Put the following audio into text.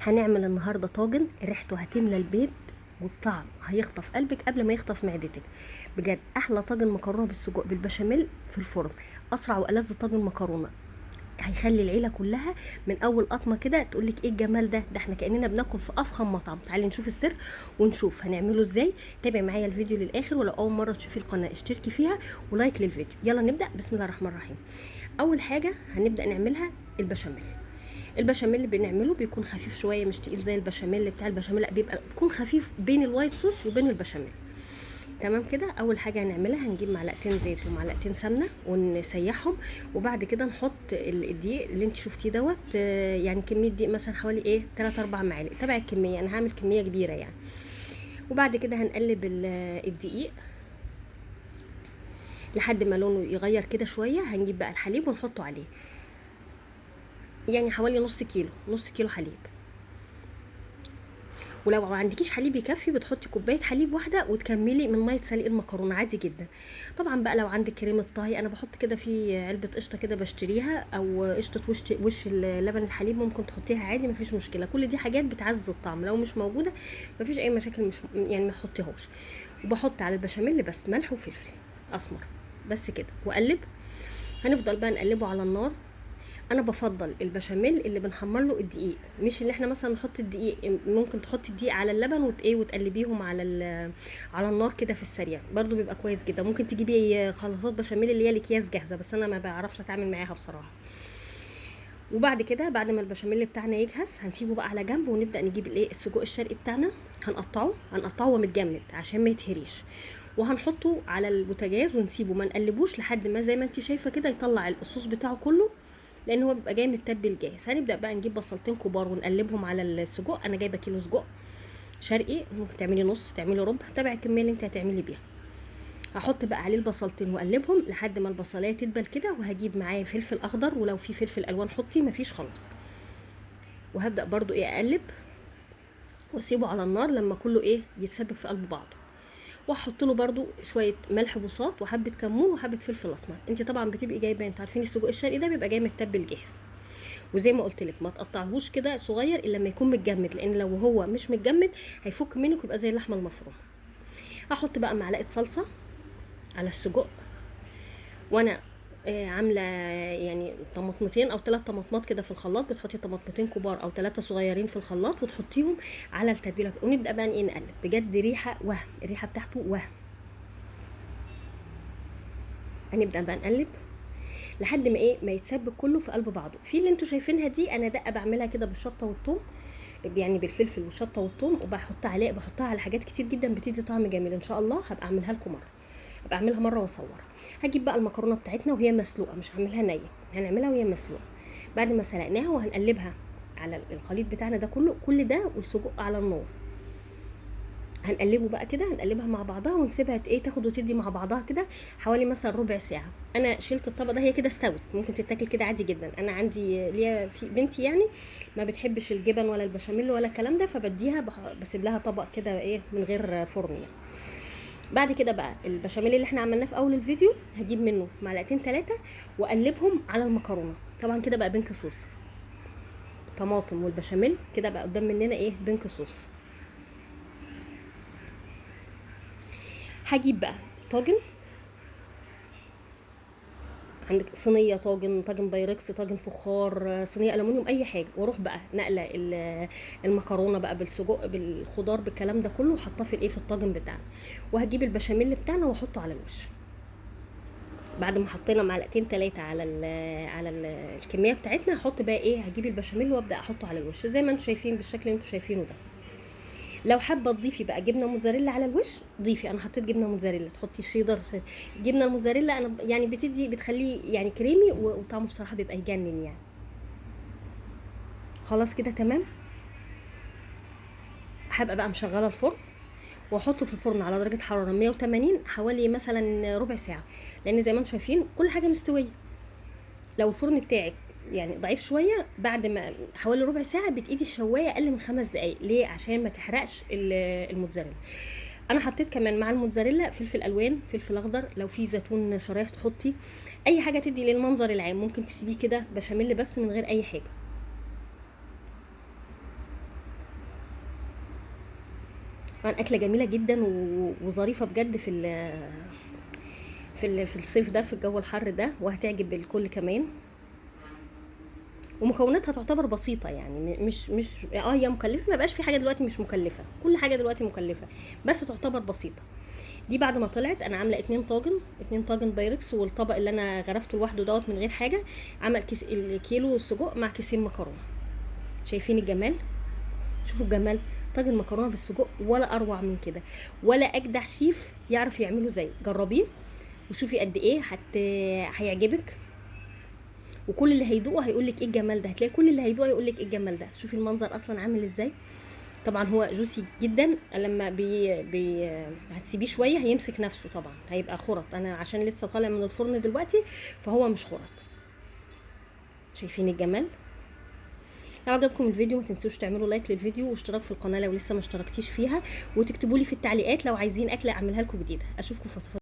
هنعمل النهارده طاجن ريحته هتملى البيت، والطعم هيخطف قلبك قبل ما يخطف معدتك. بجد احلى طاجن مكرونه بالسجق بالبشاميل في الفرن، اسرع والذ طاجن مكرونه. هيخلي العيله كلها من اول قطمه كده تقول لك ايه الجمال ده احنا كاننا بناكل في افخم مطعم. تعالي نشوف السر ونشوف هنعمله ازاي. تابعي معايا الفيديو للاخر، ولو اول مره تشوفي القناه اشتركي فيها ولايك للفيديو. يلا نبدا، بسم الله الرحمن الرحيم. اول حاجه هنبدا نعملها البشاميل. البشاميل اللي بنعمله بيكون خفيف شويه، مش تقيل زي البشاميل بتاع البشاميل، لا بيكون خفيف بين الوايت صوص وبين البشاميل. تمام كده. اول حاجه هنعملها هنجيب معلقتين زيت ومعلقتين سمنه ونسيحهم، وبعد كده نحط الدقيق اللي انت شفتيه دوت، يعني كميه دقيق مثلا حوالي 3 4 معالق تبع الكميه، انا هعمل كميه كبيره يعني. وبعد كده هنقلب الدقيق لحد ما لونه يغير كده شويه. هنجيب بقى الحليب ونحطه عليه، يعني حوالي نص كيلو حليب. ولو ما عندكيش حليب يكفي بتحطي كوبايه حليب واحده وتكملي من ميه سلق المكرونه عادي جدا. طبعا بقى لو عندك كريمه طهي، انا بحط كده في علبه قشطه كده بشتريها، او قشطه وش اللبن الحليب ممكن تحطيها عادي مفيش مشكله. كل دي حاجات بتعزز الطعم، لو مش موجوده مفيش اي مشاكل، مش يعني ما تحطيهاش. وبحط على البشاميل بس ملح وفلفل اسمر بس كده واقلب. هنفضل بقى نقلبه على النار. انا بفضل البشاميل اللي بنحمر له الدقيق، مش اللي احنا مثلا نحط الدقيق. ممكن تحطي الدقيق على اللبن وتقلبيهم على النار كده في السريع، برضو بيبقى كويس جدا. ممكن تجيبي خلطات بشاميل اللي هي الاكياس جاهزه، بس انا ما بعرفش اتعامل معاها بصراحه. وبعد كده بعد ما البشاميل بتاعنا يجهز هنسيبه بقى على جنب، ونبدا نجيب السجق الشرقي بتاعنا. هنقطعه ومتجمد عشان ما يتهريش، وهنحطه على البوتاجاز ونسيبه ما نقلبوش لحد ما زي ما انت شايفه كده يطلع الصوص بتاعه كله، لان هو بيبقى جاي متبل جاهز. هنبدا بقى نجيب بصلتين كبار ونقلبهم على السجق. انا جايبه كيلو سجق شرقي، ممكن تعملي نص تعملي ربع تبع الكميه اللي انت هتعملي بيها. هحط بقى عليه البصلتين واقلبهم لحد ما البصلايه تدبل كده، وهجيب معايا فلفل اخضر، ولو في فلفل الوان حطي، مفيش خلاص. وهبدا برضو اقلب واسيبه على النار لما كله يتسبك في قلب بعضه. واحط له برضو شويه ملح بوصات وحبه كمون وحبه فلفل اسمر. انت طبعا بتبقي جايبه، انتوا عارفين السجق الشرقي ده بيبقى جاي متبل جاهز. وزي ما قلت لك ما تقطعهوش كده صغير الا لما يكون متجمد، لان لو هو مش متجمد هيفك منك ويبقى زي اللحمه المفرومه. هحط بقى معلقه صلصه على السجق، وانا عامله يعني طماطمتين او 3 طماطمات كده في الخلاط. بتحطي طماطمتين كبار او 3 صغيرين في الخلاط وتحطيهم على التتبيله، ونبدا بقى نقلب. بجد ريحه الريحه بتاعته هنبدا بقى نقلب لحد ما يتسبك كله في قلب بعضه. في اللي انتوا شايفينها دي انا دقه بعملها كده بالشطه والثوم، يعني بالفلفل والشطه والثوم، بحطها على حاجات كتير جدا بتدي طعم جميل. ان شاء الله هبقى اعملها لكم مره، هبقى اعملها مره واصورها. هجيب بقى المكرونه بتاعتنا وهي مسلوقه، مش هعملها نيه، هنعملها وهي مسلوقه. بعد ما سلقناها وهنقلبها على الخليط بتاعنا ده كل ده والسجق على النار. هنقلبه بقى كده، هنقلبها مع بعضها ونسيبها تاخد وتدي مع بعضها كده حوالي مثلا ربع ساعه. انا شلت الطبق ده، هي كده استوت، ممكن تتاكل كده عادي جدا. انا عندي ليا في بنتي يعني ما بتحبش الجبن ولا البشاميل ولا الكلام ده، فبديها بسيب لها طبق كده من غير فرن يعني. بعد كده بقى البشاميل اللي احنا عملناه في اول الفيديو هجيب منه معلقتين 3 واقلبهم على المكرونه. طبعا كده بقى بينك صوص طماطم والبشاميل، كده بقى قدام مننا بينك صوص. هجيب بقى طاجن، عندك صينيه، طاجن بايركس، طاجن فخار، صينيه الومنيوم، اي حاجه. واروح بقى نقله المكرونه بقى بالسجق بالخضار بالكلام ده كله، وحطاه في الطاجن بتاعنا. وهجيب البشاميل بتاعنا واحطه على الوش. بعد ما حطينا معلقتين 3 على الكميه بتاعتنا، هحط بقى هجيب البشاميل وابدا احطه على الوش زي ما انتم شايفين بالشكل اللي انتم شايفينه ده. لو حابه تضيفي بقى جبنه موتزاريلا على الوش ضيفي، انا حطيت جبنه موتزاريلا، تحطي شيدر. جبنه الموتزاريلا انا يعني بتخليه يعني كريمي، وطعمه بصراحه بيبقى يجنن يعني. خلاص كده تمام. هبقى بقى مشغله الفرن واحطه في الفرن على درجه حراره 180 حوالي مثلا ربع ساعه، لان زي ما انتم شايفين كل حاجه مستويه. لو الفرن بتاعك يعني ضعيف شويه، بعد ما حوالي ربع ساعه بتقيدي الشوايه اقل من 5 دقائق. ليه؟ عشان ما تحرقش الموتزاريلا. انا حطيت كمان مع الموتزاريلا فلفل الوان، فلفل اخضر، لو في زيتون شرايح تحطي اي حاجه تدي للمنظر العام. ممكن تسيبيه كده بشاميل بس من غير اي حاجه. طبعا اكله جميله جدا وظريفه بجد في الصيف ده، في الجو الحر ده، وهتعجب الكل كمان. ومكوناتها تعتبر بسيطه يعني، مش هي مكلفه، ما بقاش في حاجه دلوقتي مش مكلفه، كل حاجه دلوقتي مكلفه، بس تعتبر بسيطه. دي بعد ما طلعت انا عامله 2 طاجن بايركس، والطبق اللي انا غرفته لوحده دوت من غير حاجه عمل الكيلو سجق مع كيسين مكرونه. شايفين الجمال؟ شوفوا الجمال، طاجن مكرونه بالسجق، ولا اروع من كده، ولا اجدع شيف يعرف يعمله زي. جربيه وشوفي قد ايه هيعجبك، وكل اللي هيدوقه هيقول لك ايه الجمال ده، هتلاقي كل اللي هيدوقه يقول لك ايه الجمال ده. شوفي المنظر اصلا عامل ازاي. طبعا هو جوسي جدا، لما هتسيبيه شويه هيمسك نفسه، طبعا هيبقى خرط، انا عشان لسه طالع من الفرن دلوقتي فهو مش خرط. شايفين الجمال؟ لو عجبكم الفيديو ما تنسوش تعملوا لايك للفيديو واشتراك في القناه لو لسه ما اشتركتيش فيها، وتكتبوا لي في التعليقات لو عايزين اكله اعملها لكم جديده. اشوفكم في وصفات